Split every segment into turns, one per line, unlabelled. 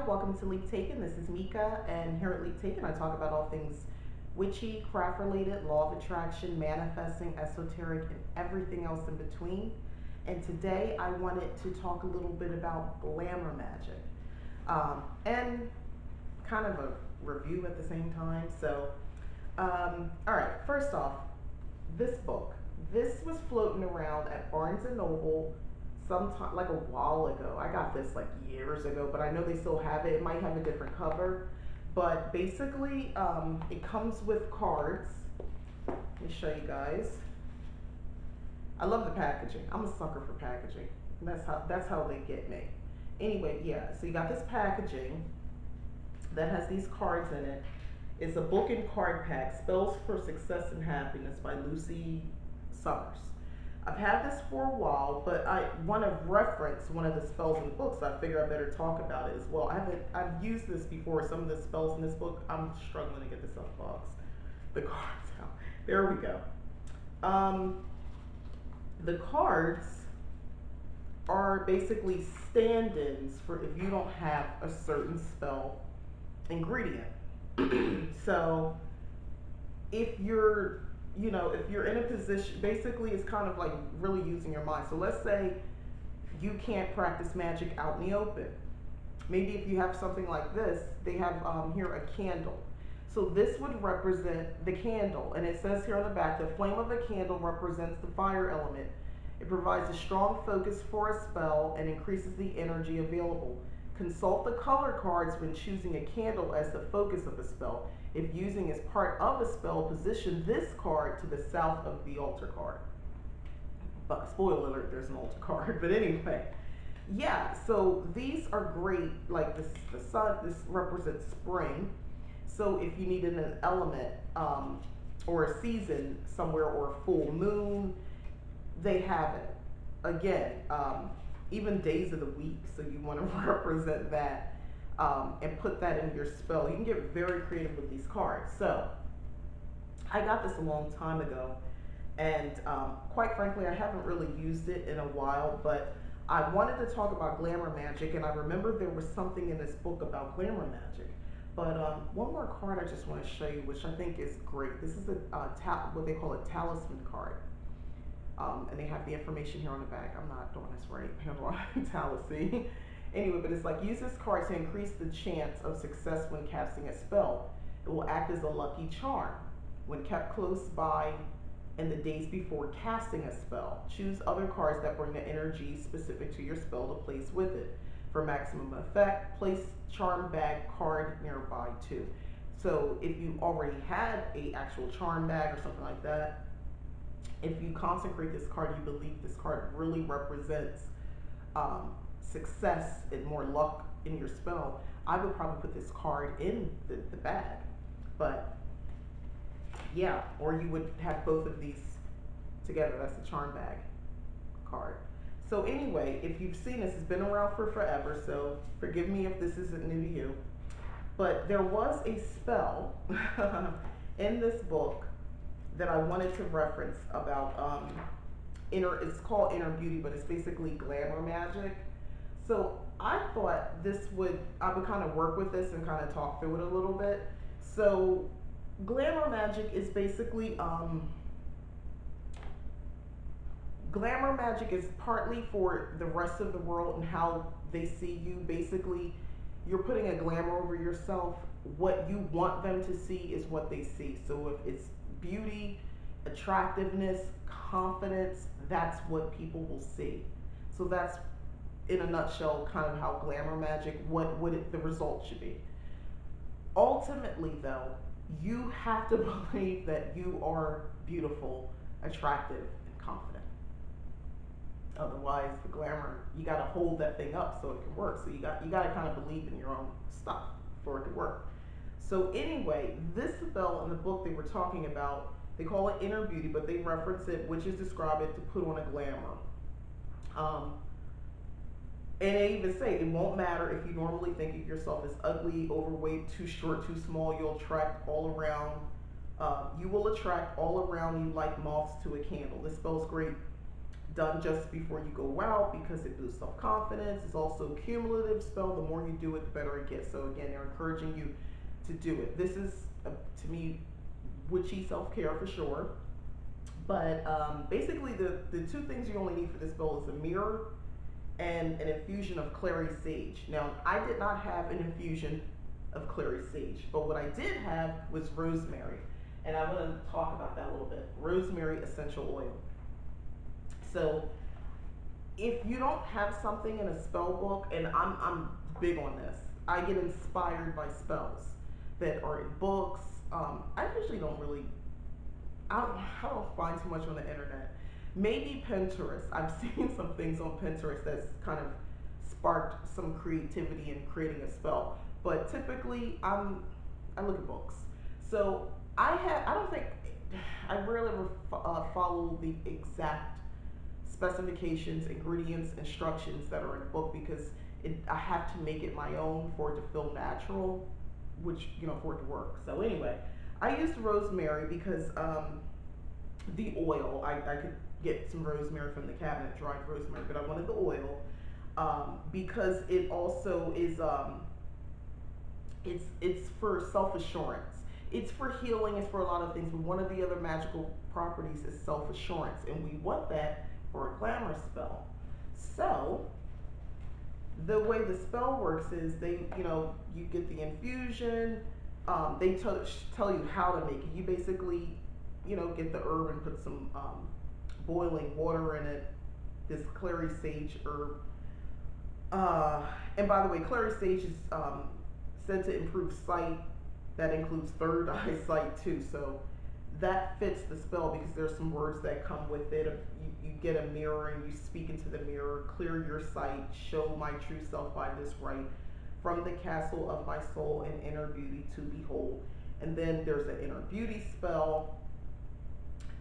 welcome to Leap Taken. This is Mika, and here at Leap Taken, I talk about all things witchy, craft related, law of attraction, manifesting, esoteric, and everything else in between. And today, I wanted to talk a little bit about glamour magic and kind of a review at the same time. All right, first off, this book. This was floating around at Barnes and Noble sometime like a while ago. I got this like years ago, but I know they still have it. It might have a different cover, but basically, it comes with cards. Let me show you guys. I love the packaging. I'm a sucker for packaging. That's how they get me. Anyway, yeah. So you got this packaging that has these cards in it. It's a book and card pack, Spells for Success and Happiness by Lucy Summers. I've had this for a while, but I want to reference one of the spells in the book, so I figure I better talk about it as well. I've used this before. Some of the spells in this book, I'm struggling to get this unboxed. The cards out. There we go. The cards are basically stand-ins for if you don't have a certain spell ingredient. So if you're if you're in a position, basically it's kind of like really using your mind. So let's say you can't practice magic out in the open. Maybe if you have something like this, they have here a candle. So this would represent the candle, and it says here on the back, the flame of a candle represents the fire element. It provides a strong focus for a spell and increases the energy available. Consult the color cards when choosing a candle as the focus of a spell. If using as part of a spell, position this card to the south of the altar card. But spoiler alert, there's an altar card. But anyway, yeah. So these are great. Like this, the sun. This represents spring. So if you need an element or a season somewhere or a full moon, they have it. Again, even days of the week. So you want to represent that. And put that in your spell. You can get very creative with these cards. So, I got this a long time ago, and quite frankly, I haven't really used it in a while, but I wanted to talk about glamour magic, and I remember there was something in this book about glamour magic. But one more card I just want to show you, which I think is great. This is what they call a talisman card. And they have the information here on the back. I'm not doing this right. Hold on, talisman. Anyway, but it's like, use this card to increase the chance of success when casting a spell. It will act as a lucky charm. When kept close by in the days before casting a spell, choose other cards that bring the energy specific to your spell to place with it. For maximum effect, place charm bag card nearby too. So if you already had a actual charm bag or something like that, if you consecrate this card, you believe this card really represents success and more luck in your spell, I would probably put this card in the bag. But yeah, or you would have both of these together. That's the charm bag card. So anyway, if you've seen this, it's been around for forever, so forgive me if this isn't new to you. But there was a spell in this book that I wanted to reference about it's called Inner Beauty, but it's basically glamour magic. So I thought I would kind of work with this and kind of talk through it a little bit. So glamour magic is basically, glamour magic is partly for the rest of the world and how they see you. Basically, you're putting a glamour over yourself. What you want them to see is what they see. So if it's beauty, attractiveness, confidence, that's what people will see. So that's, in a nutshell, kind of how glamour magic, the result should be. Ultimately, though, you have to believe that you are beautiful, attractive, and confident. Otherwise, the glamour, you got to hold that thing up so it can work. So you got to kind of believe in your own stuff for it to work. So anyway, this spell in the book they were talking about, they call it Inner Beauty, but they reference it, witches describe it to put on a glamour. And they even say it won't matter if you normally think of yourself as ugly, overweight, too short, too small. You'll attract all around. You will attract all around you like moths to a candle. This spell's great done just before you go out because it boosts self-confidence. It's also a cumulative spell. The more you do it, the better it gets. So again, they're encouraging you to do it. This is, to me, witchy self-care for sure. But basically, the two things you only need for this spell is a mirror and an infusion of Clary sage. Now, I did not have an infusion of Clary sage, but what I did have was rosemary. And I'm going to talk about that a little bit. Rosemary essential oil. So, if you don't have something in a spell book, and I'm big on this, I get inspired by spells that are in books. I usually don't really, I don't find too much on the internet. Maybe Pinterest. I've seen some things on Pinterest that's kind of sparked some creativity in creating a spell. But typically, I look at books. So I don't think, I rarely follow the exact specifications, ingredients, instructions that are in a book because I have to make it my own for it to feel natural, which, for it to work. So anyway, I used rosemary because the oil, I could get some rosemary from the cabinet, dried rosemary, but I wanted the oil because it also is, it's for self-assurance. It's for healing, it's for a lot of things, but one of the other magical properties is self-assurance, and we want that for a glamour spell. So, the way the spell works is you get the infusion, they tell you how to make it. You basically, get the herb and put some boiling water in it, this Clary sage herb. And by the way, Clary sage is said to improve sight. That includes third eye sight too. So that fits the spell because there's some words that come with it. You get a mirror and you speak into the mirror, clear your sight, show my true self by this right, from the castle of my soul and inner beauty to behold. And then there's an inner beauty spell.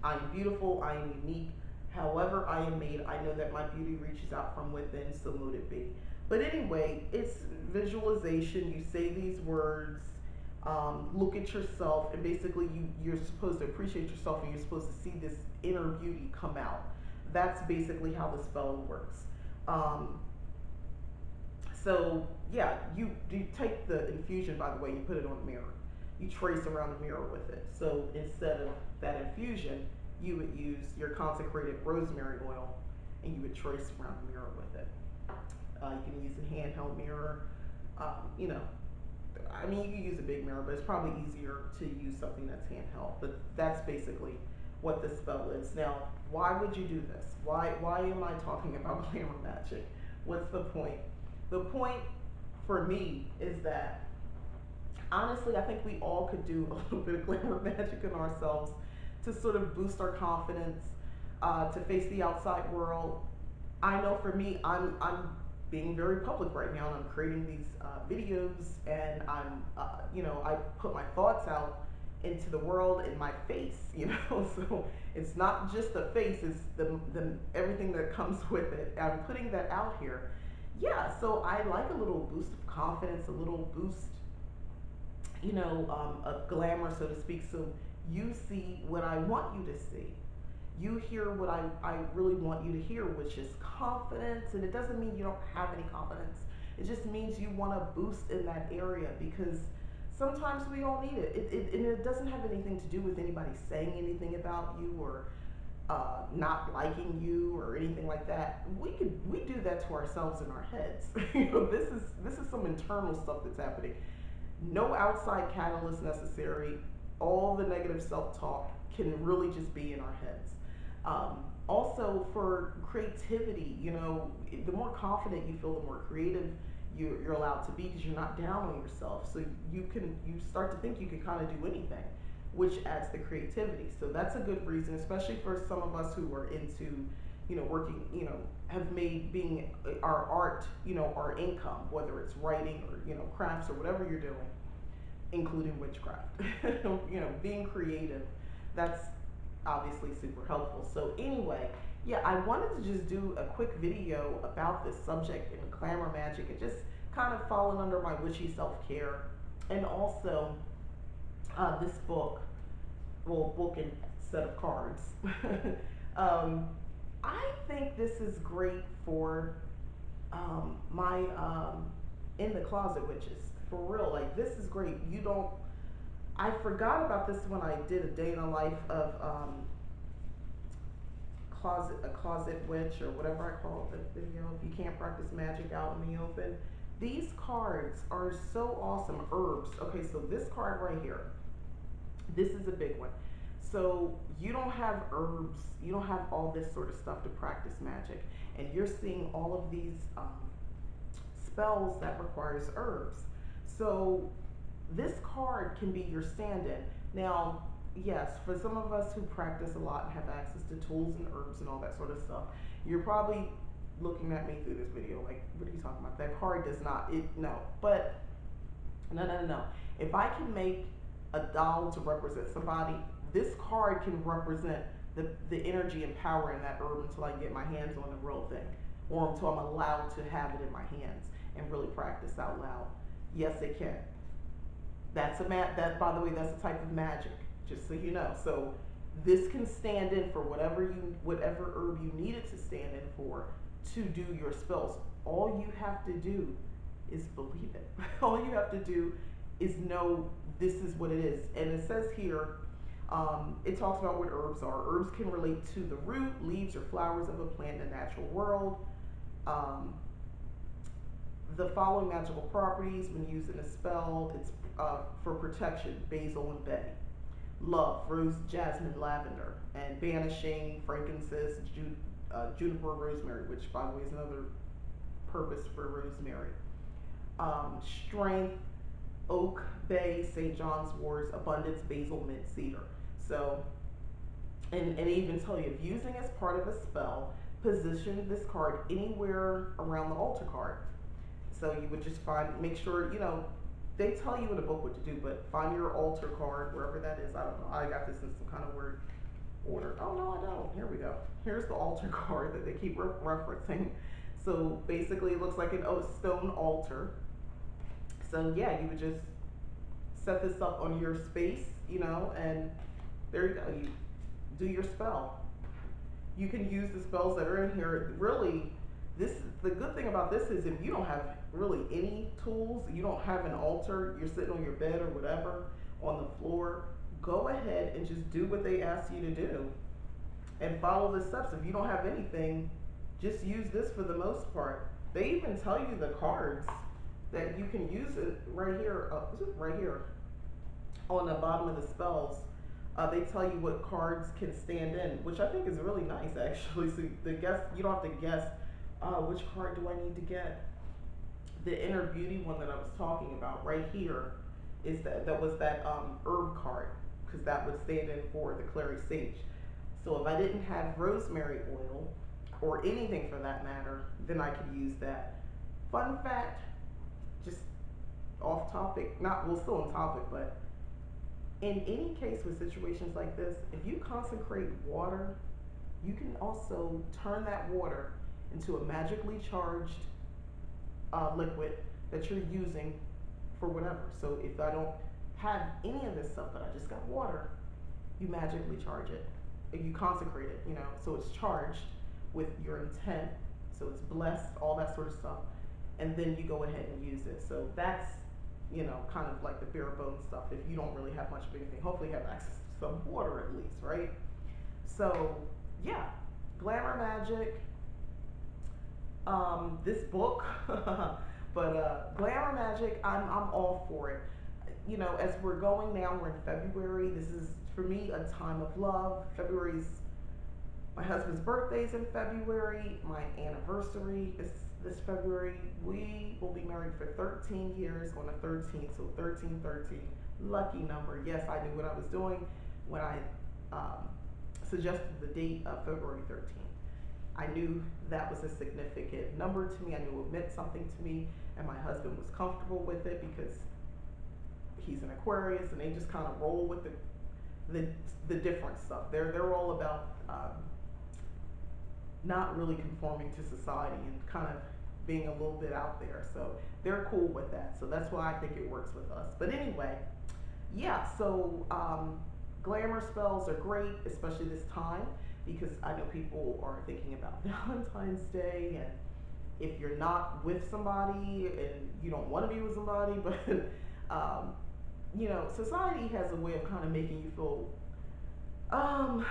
I am beautiful, I am unique. However I am made, I know that my beauty reaches out from within, so mote it be. But anyway, it's visualization. You say these words, look at yourself, and basically you're supposed to appreciate yourself and you're supposed to see this inner beauty come out. That's basically how the spell works. So yeah, you take the infusion, by the way, you put it on the mirror. You trace around the mirror with it. So instead of that infusion, you would use your consecrated rosemary oil and you would trace around the mirror with it. You can use a handheld mirror. You can use a big mirror, but it's probably easier to use something that's handheld. But that's basically what the spell is. Now, why would you do this? Why am I talking about Glamour Magic? What's the point? The point for me is that, honestly, I think we all could do a little bit of Glamour Magic in ourselves to sort of boost our confidence, to face the outside world. I know for me, I'm being very public right now, and I'm creating these videos, and I'm, I put my thoughts out into the world in my face, so it's not just the face, it's the everything that comes with it. I'm putting that out here. Yeah, so I like a little boost of confidence, a little boost, of glamour, so to speak. So you see what I want you to see. You hear what I really want you to hear, which is confidence. And it doesn't mean you don't have any confidence. It just means you want to boost in that area because sometimes we all need it. And it doesn't have anything to do with anybody saying anything about you or not liking you or anything like that. We do that to ourselves in our heads. This is some internal stuff that's happening. No outside catalyst necessary. All the negative self-talk can really just be in our heads. Also for creativity, the more confident you feel, the more creative you're allowed to be because you're not down on yourself. So you start to think you can kind of do anything, which adds the creativity. So that's a good reason, especially for some of us who are into, working, have made being our art, our income, whether it's writing or, crafts or whatever you're doing, including witchcraft. Being creative, that's obviously super helpful. So anyway, yeah, I wanted to just do a quick video about this subject in Glamour Magic and just kind of falling under my witchy self-care. And also this book and set of cards. I think this is great for my in the closet witches. For real, like this is great. You don't. I forgot about this when I did a day in the life of a closet witch or whatever I call it, the video. If you can't practice magic out in the open, these cards are so awesome. Herbs. Okay, so this card right here, this is a big one. So you don't have herbs, you don't have all this sort of stuff to practice magic, and you're seeing all of these spells that requires herbs. So this card can be your stand-in. Now, yes, for some of us who practice a lot and have access to tools and herbs and all that sort of stuff, you're probably looking at me through this video like, what are you talking about? That card does not, no. But, no. If I can make a doll to represent somebody, this card can represent the energy and power in that herb until I get my hands on the real thing, or until I'm allowed to have it in my hands and really practice out loud. Yes, it can. That's that, by the way, that's a type of magic, just so you know. So this can stand in for whatever herb you need it to stand in for to do your spells. All you have to do is believe it. All you have to do is know this is what it is. And it says here, it talks about what herbs are. Herbs can relate to the root, leaves, or flowers of a plant in the natural world. The following magical properties when used in a spell, it's for protection, basil and bay. Love, rose, jasmine, lavender. And banishing, frankincense, juniper, rosemary, which by the way is another purpose for rosemary. Strength, oak, bay, St. John's wort, abundance, basil, mint, cedar. So, and even tell you, if using as part of a spell, position this card anywhere around the altar card. So you would just make sure, they tell you in a book what to do, but find your altar card, wherever that is. I don't know. I got this in some kind of weird order. Oh, no, I don't. Here we go. Here's the altar card that they keep referencing. So basically it looks like a stone altar. So yeah, you would just set this up on your space, and there you go. You do your spell. You can use the spells that are in here. Really, the good thing about this is if you don't have really any tools, you don't have an altar, you're sitting on your bed or whatever, on the floor, go ahead and just do what they ask you to do and follow the steps. If you don't have anything, just use this for the most part. They even tell you the cards that you can use it right here, on the bottom of the spells. They tell you what cards can stand in, which I think is really nice actually. So you don't have to guess, which card do I need to get? The inner beauty one that I was talking about right here is that was that herb card, because that would stand in for the Clary sage. So if I didn't have rosemary oil or anything for that matter, then I could use that. Fun fact, just off topic, still on topic, but in any case with situations like this, if you consecrate water, you can also turn that water into a magically charged liquid that you're using for whatever. So if I don't have any of this stuff, but I just got water, you magically charge it. If you consecrate it, so it's charged with your intent, so it's blessed, all that sort of stuff, and then you go ahead and use it. So that's, kind of like the bare bones stuff if you don't really have much of anything. Hopefully you have access to some water at least, right? So yeah, Glamour Magic, this book, but Glamour Magic, I'm all for it. As we're going now, we're in February. This is for me a time of love. February's my husband's birthday's in February. My anniversary is this February. We will be married for 13 years on the 13th, so 1313, lucky number. Yes, I knew what I was doing when I suggested the date of February 13th. I knew that was a significant number to me. I knew it meant something to me, and my husband was comfortable with it because he's an Aquarius, and they just kind of roll with the different stuff. They're all about not really conforming to society and kind of being a little bit out there. So they're cool with that. So that's why I think it works with us. But anyway, yeah, so glamour spells are great, especially this time. because I know people are thinking about Valentine's Day, and if you're not with somebody and you don't want to be with somebody, but um, society has a way of kind of making you feel um,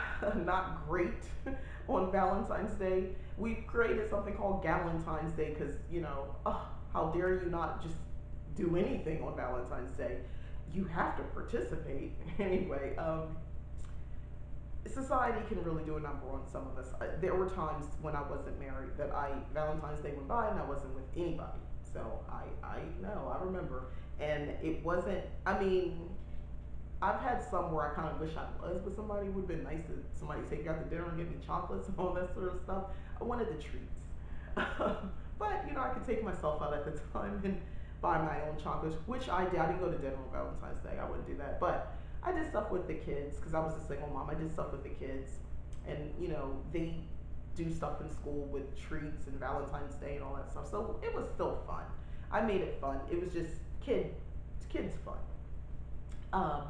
not great on Valentine's Day. We've created something called Galentine's Day because, how dare you not just do anything on Valentine's Day? You have to participate. Anyway, society can really do a number on some of us. There were times when I wasn't married that Valentine's Day went by and I wasn't with anybody. So I know, I remember. And it wasn't, I mean, I've had some where I kind of wish I was with somebody. It would have been nice to somebody take me out to dinner and give me chocolates and all that sort of stuff. I wanted the treats. But, I could take myself out at the time and buy my own chocolates, which I did. I didn't go to dinner on Valentine's Day. I wouldn't do that. But I did stuff with the kids because I was a single mom. I did stuff with the kids. And, they do stuff in school with treats and Valentine's Day and all that stuff. So it was still fun. I made it fun. It was just kids fun. Um,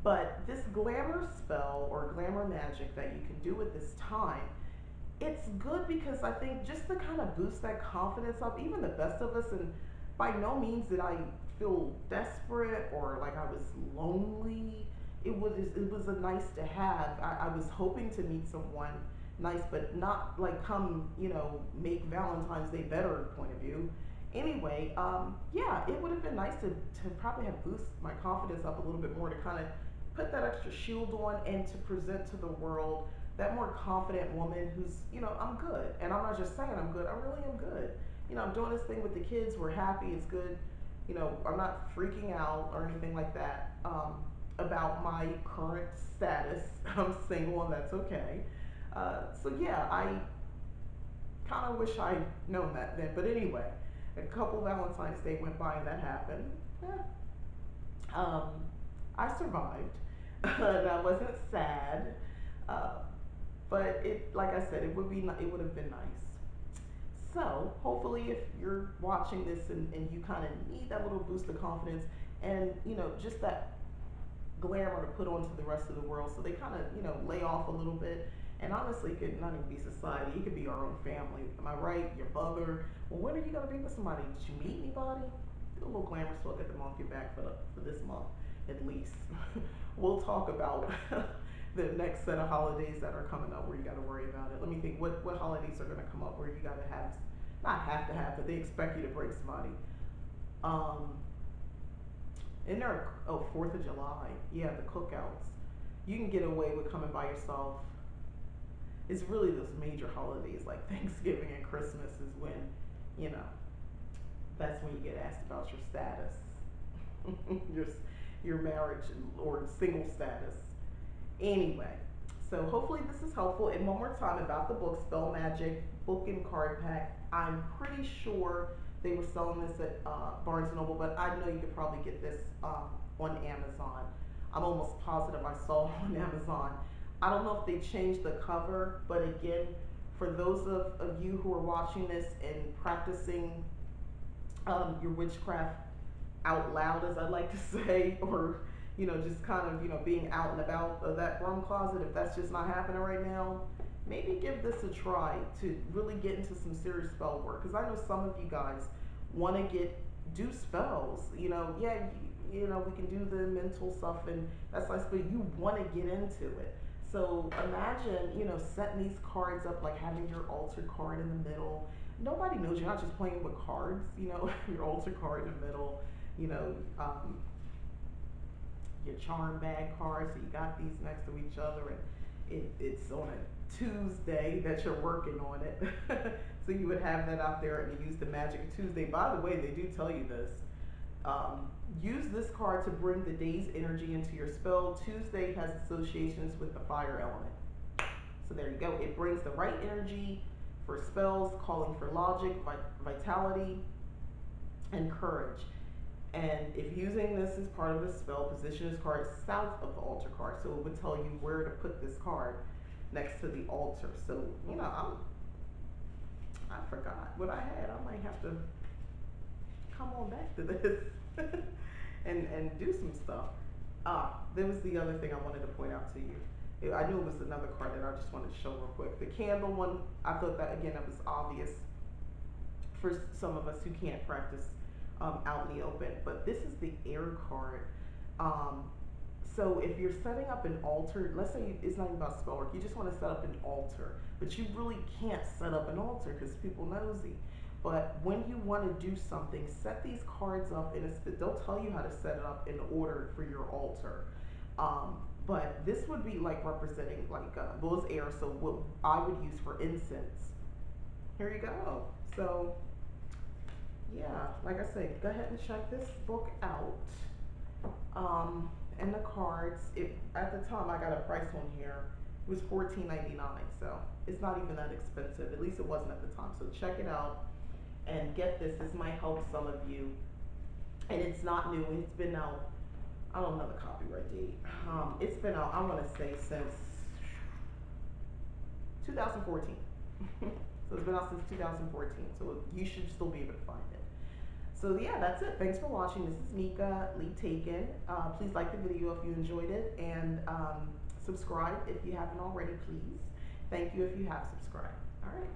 but this glamour spell or glamour magic that you can do at this time, it's good because I think just to kind of boost that confidence up, even the best of us, and by no means did I feel desperate or like I was lonely. It was a nice to have. I was hoping to meet someone nice, but not like come, make Valentine's Day better point of view. Anyway, yeah, it would have been nice to probably have boost my confidence up a little bit more to kind of put that extra shield on and to present to the world that more confident woman who's, I'm good. And I'm not just saying I'm good, I really am good. I'm doing this thing with the kids, we're happy, it's good. I'm not freaking out or anything like that about my current status. I'm single and that's okay. So yeah, I kind of wish I'd known that then. But anyway, a couple Valentine's Day went by and that happened. Yeah. Um, I survived. And I wasn't sad. Uh, but like I said, it would have been nice. So hopefully, if you're watching this and you kind of need that little boost of confidence, and just that glamour to put onto the rest of the world, so they kind of lay off a little bit. And honestly, it could not even be society. It could be our own family. Am I right? Your mother. Well, when are you gonna be with somebody? Did you meet anybody? Do a little glamour spell, get them off your back for this month at least. We'll talk about the next set of holidays that are coming up where you got to worry about it. Let me think. What holidays are going to come up where you got to have, not have to have, but they expect you to bring somebody. Um, and there, 4th of July. Yeah, the cookouts. You can get away with coming by yourself. It's really those major holidays like Thanksgiving and Christmas is when, that's when you get asked about your status, your marriage or single status. Anyway, so hopefully this is helpful. And one more time about the book, Spell Magic book and card pack. I'm pretty sure they were selling this at Barnes and Noble, but I know you could probably get this on Amazon. I'm almost positive I saw it on Amazon. I don't know if they changed the cover, but again, for those of you who are watching this and practicing your witchcraft out loud, as I like to say, or just kind of being out and about of that broom closet, if that's just not happening right now, maybe give this a try to really get into some serious spell work. Because I know some of you guys want to do spells. Yeah, we can do the mental stuff and that's nice, but you want to get into it. So imagine, setting these cards up, like having your altar card in the middle. Nobody knows you're not just playing with cards, your altar card in the middle, your charm bag cards. So you got these next to each other, and it's on a Tuesday that you're working on it. So you would have that out there and you use the Magic Tuesday. By the way, they do tell you this. Use this card to bring the day's energy into your spell. Tuesday has associations with the fire element. So there you go. It brings the right energy for spells, calling for logic, vitality, and courage. And if using this as part of the spell, position this card south of the altar card. So it would tell you where to put this card next to the altar. So, I forgot what I had. I might have to come on back to this and do some stuff. There was the other thing I wanted to point out to you. I knew it was another card that I just wanted to show real quick. The candle one, I thought that again, it was obvious for some of us who can't practice out in the open. But this is the air card. Um, so if you're setting up an altar, let's say it's not even about spell work, you just want to set up an altar, but you really can't set up an altar because people nosy. But when you want to do something, set these cards up in they'll tell you how to set it up in order for your altar. But this would be like representing like well, it's air, so what I would use for incense. Here you go. So yeah, like I said, go ahead and check this book out. And the cards, at the time I got a price on here. It was $14.99, so it's not even that expensive. At least it wasn't at the time. So check it out and get this. This might help some of you. And it's not new. It's been out. I don't know the copyright date. It's been out, I want to say, since 2014. So it's been out since 2014. So you should still be able to find it. So yeah, that's it. Thanks for watching. This is Mika, Lead Taken. Please like the video if you enjoyed it, and subscribe if you haven't already, please. Thank you if you have subscribed. All right.